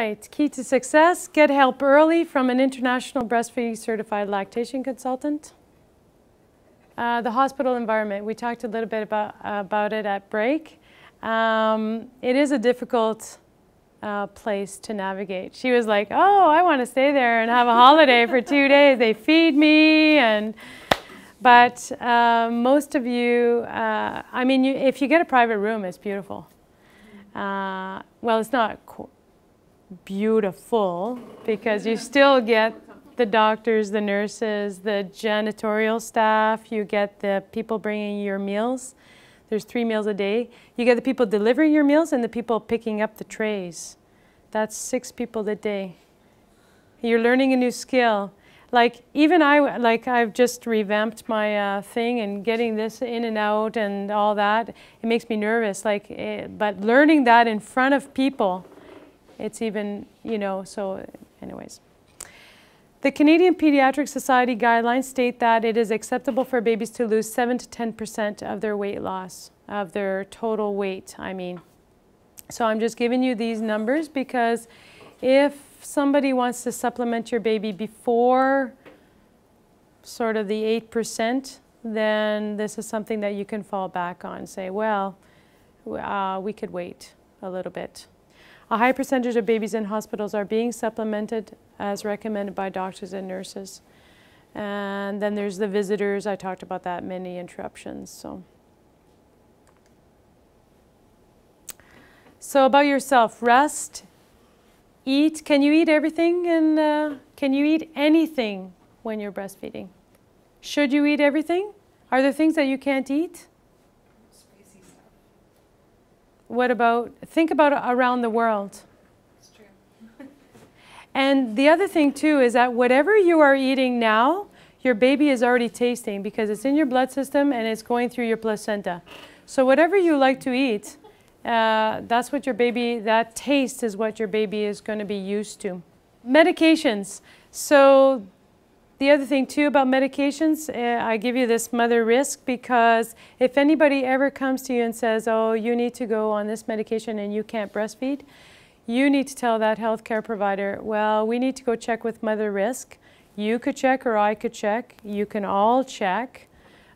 right, key to success, get help early from an international breastfeeding certified lactation consultant. The hospital environment, we talked a little bit about it at break. It is a difficult place to navigate. She was like, oh, I want to stay there and have a holiday for 2 days. They feed me, but most of you, I mean, if you get a private room, it's beautiful. Well, it's not beautiful because you still get the doctors, the nurses, the janitorial staff, you get the people bringing your meals. There's 3 meals a day. You get the people delivering your meals and the people picking up the trays. That's 6 people a day. You're learning a new skill. Like even I've just revamped my thing and getting this in and out and all that. It makes me nervous. But learning that in front of people, it's even, you know, so anyways. The Canadian Pediatric Society guidelines state that it is acceptable for babies to lose 7 to 10% of their weight loss, of their total weight, I mean. So I'm just giving you these numbers because if somebody wants to supplement your baby before sort of the 8%, then this is something that you can fall back on. Say, well, we could wait a little bit. A high percentage of babies in hospitals are being supplemented as recommended by doctors and nurses. And then there's the visitors. I talked about that, many interruptions. So about yourself, rest, eat. Can you eat everything? And can you eat anything when you're breastfeeding? Should you eat everything? Are there things that you can't eat? What about, think about around the world. It's true. And the other thing too is that whatever you are eating now, your baby is already tasting because it's in your blood system and it's going through your placenta. So whatever you like to eat, that's what your baby, that taste is what your baby is going to be used to. Medications. So the other thing too about medications, I give you this mother risk because if anybody ever comes to you and says, oh, you need to go on this medication and you can't breastfeed, you need to tell that healthcare provider, well, we need to go check with mother risk. You could check or I could check. You can all check.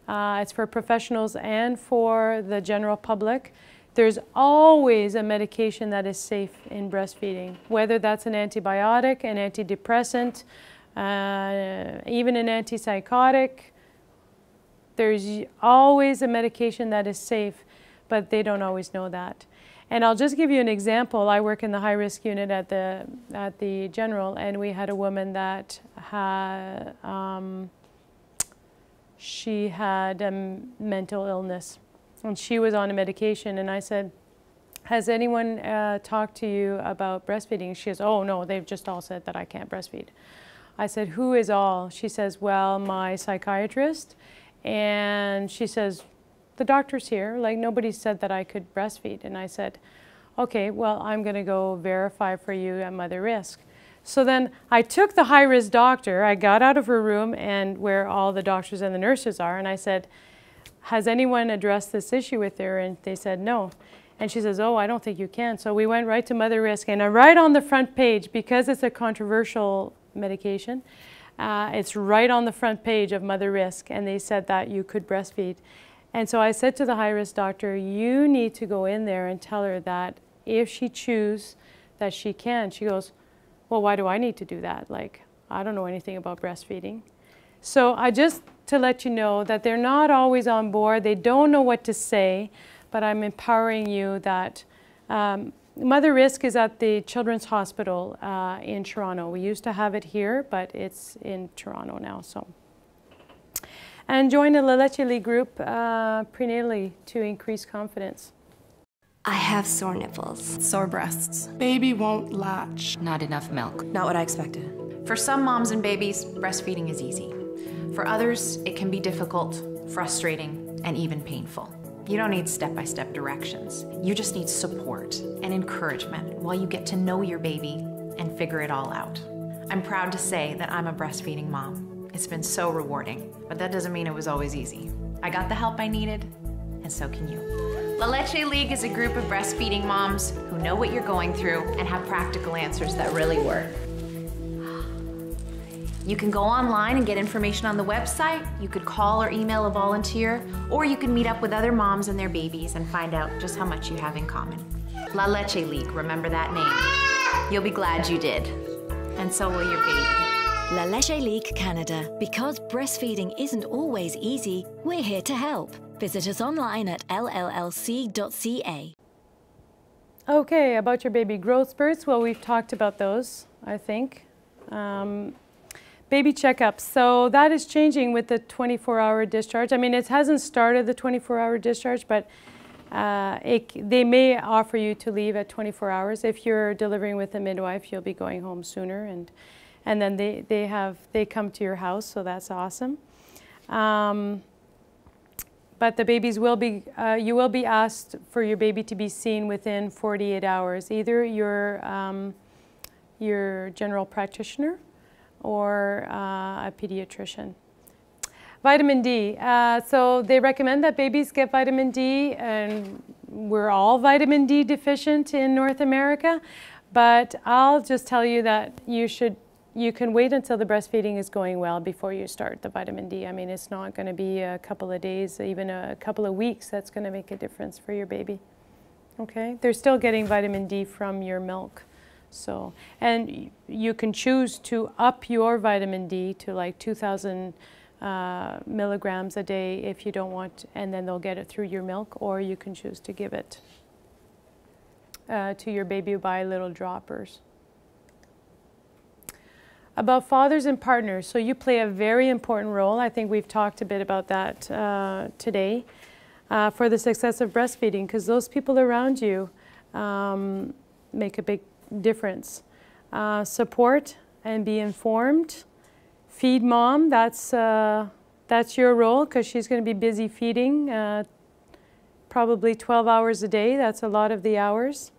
It's for professionals and for the general public. There's always a medication that is safe in breastfeeding, whether that's an antibiotic, an antidepressant, even an antipsychotic. There's always a medication that is safe, but they don't always know that. And I'll just give you an example. I work in the high-risk unit at the General, and we had a woman that had, she had a mental illness, and she was on a medication, and I said, has anyone talked to you about breastfeeding? She goes, oh no, they've just all said that I can't breastfeed. I said, who is all? She says, well, my psychiatrist. And she says, the doctor's here. Like, nobody said that I could breastfeed. And I said, okay, well, I'm going to go verify for you at mother risk. So then I took the high-risk doctor. I got out of her room and where all the doctors and the nurses are. And I said, has anyone addressed this issue with her? And they said, no. And she says, oh, I don't think you can. So we went right to mother risk. And right on the front page, because it's a controversial medication, it's right on the front page of mother risk, and they said that you could breastfeed. And so I said to the high-risk doctor, you need to go in there and tell her that if she chooses that she can. She goes, well, why do I need to do that? Like, I don't know anything about breastfeeding. So I just to let you know that they're not always on board, they don't know what to say, but I'm empowering you that Mother Risk is at the Children's Hospital in Toronto. We used to have it here, but it's in Toronto now. So, and join a La Leche League group prenatally to increase confidence. I have sore nipples. Sore breasts. Baby won't latch. Not enough milk. Not what I expected. For some moms and babies, breastfeeding is easy. For others, it can be difficult, frustrating, and even painful. You don't need step-by-step directions. You just need support and encouragement while you get to know your baby and figure it all out. I'm proud to say that I'm a breastfeeding mom. It's been so rewarding, but that doesn't mean it was always easy. I got the help I needed, and so can you. La Leche League is a group of breastfeeding moms who know what you're going through and have practical answers that really work. You can go online and get information on the website, you could call or email a volunteer, or you can meet up with other moms and their babies and find out just how much you have in common. La Leche League, remember that name. You'll be glad you did. And so will your baby. La Leche League Canada. Because breastfeeding isn't always easy, we're here to help. Visit us online at lllc.ca. Okay, about your baby growth spurts, well, we've talked about those, I think. Baby checkups, so that is changing with the 24-hour discharge. I mean, it hasn't started the 24-hour discharge, but they may offer you to leave at 24 hours. If you're delivering with a midwife, you'll be going home sooner, and then they come to your house, so that's awesome. But the babies will be, you will be asked for your baby to be seen within 48 hours, either your general practitioner or a pediatrician. Vitamin D. So they recommend that babies get vitamin D, and we're all vitamin D deficient in North America, but I'll just tell you that you can wait until the breastfeeding is going well before you start the vitamin D. I mean, it's not going to be a couple of days, even a couple of weeks that's going to make a difference for your baby. Okay? They're still getting vitamin D from your milk. So, and you can choose to up your vitamin D to like 2,000 milligrams a day if you don't want, and then they'll get it through your milk, or you can choose to give it to your baby by little droppers. About fathers and partners, so you play a very important role. I think we've talked a bit about that today for the success of breastfeeding, because those people around you make a big difference. Support and be informed. Feed mom, that's your role, because she's going to be busy feeding probably 12 hours a day. That's a lot of the hours.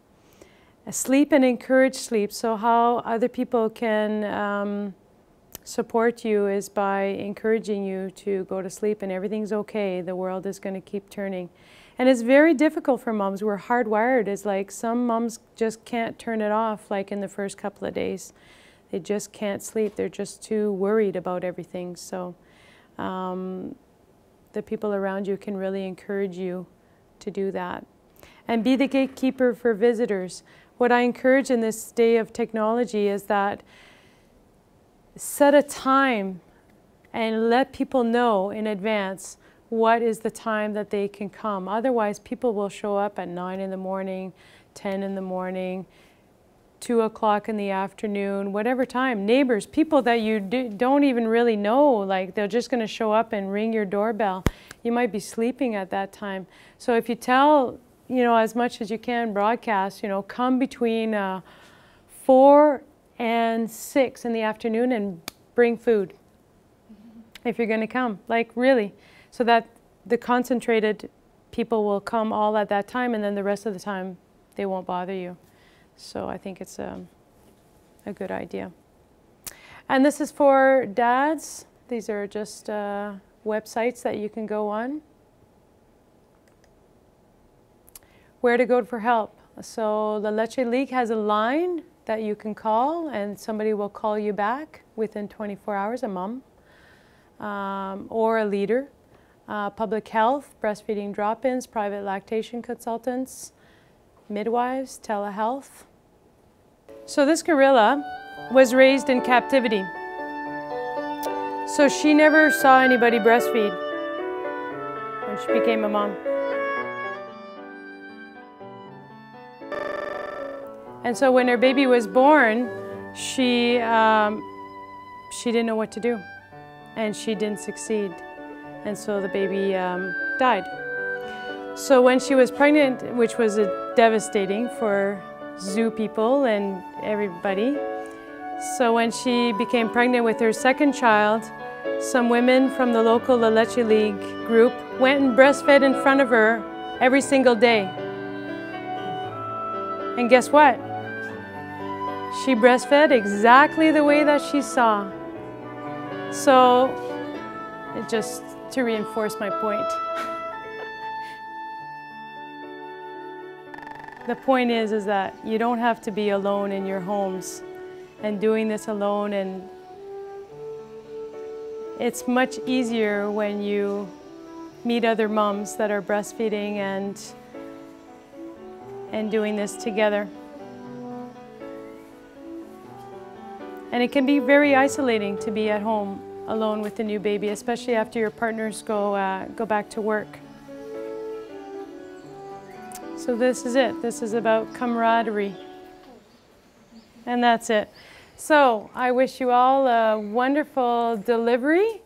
Sleep and encourage sleep. So how other people can support you is by encouraging you to go to sleep and everything's okay. The world is going to keep turning. And it's very difficult for moms. We're hardwired. It's like some moms just can't turn it off like in the first couple of days. They just can't sleep. They're just too worried about everything. So the people around you can really encourage you to do that. And be the gatekeeper for visitors. What I encourage in this day of technology is that set a time and let people know in advance what is the time that they can come. Otherwise, people will show up at 9 in the morning, 10 in the morning, 2 o'clock in the afternoon, whatever time. Neighbors, people that you don't even really know, like they're just going to show up and ring your doorbell. You might be sleeping at that time. So if you tell, you know, as much as you can broadcast, you know, come between 4 and 6 in the afternoon and bring food if you're going to come, like really, so that the concentrated people will come all at that time, and then the rest of the time they won't bother you. So I think it's a good idea. And this is for dads. These are just websites that you can go on. Where to go for help. So the Leche League has a line that you can call, and somebody will call you back within 24 hours, a mom or a leader. Public health, breastfeeding drop-ins, private lactation consultants, midwives, telehealth. So this gorilla was raised in captivity. So she never saw anybody breastfeed when she became a mom. And so when her baby was born, she didn't know what to do, and she didn't succeed. And so the baby died. So when she was pregnant, which was devastating for zoo people and everybody, so when she became pregnant with her second child, some women from the local La Leche League group went and breastfed in front of her every single day. And guess what? She breastfed exactly the way that she saw. So, it just to reinforce my point. the point is that you don't have to be alone in your homes and doing this alone, and it's much easier when you meet other moms that are breastfeeding and doing this together. And it can be very isolating to be at home alone with the new baby, especially after your partners go back to work. So this is it. This is about camaraderie. And that's it. So I wish you all a wonderful delivery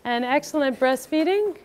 and excellent breastfeeding.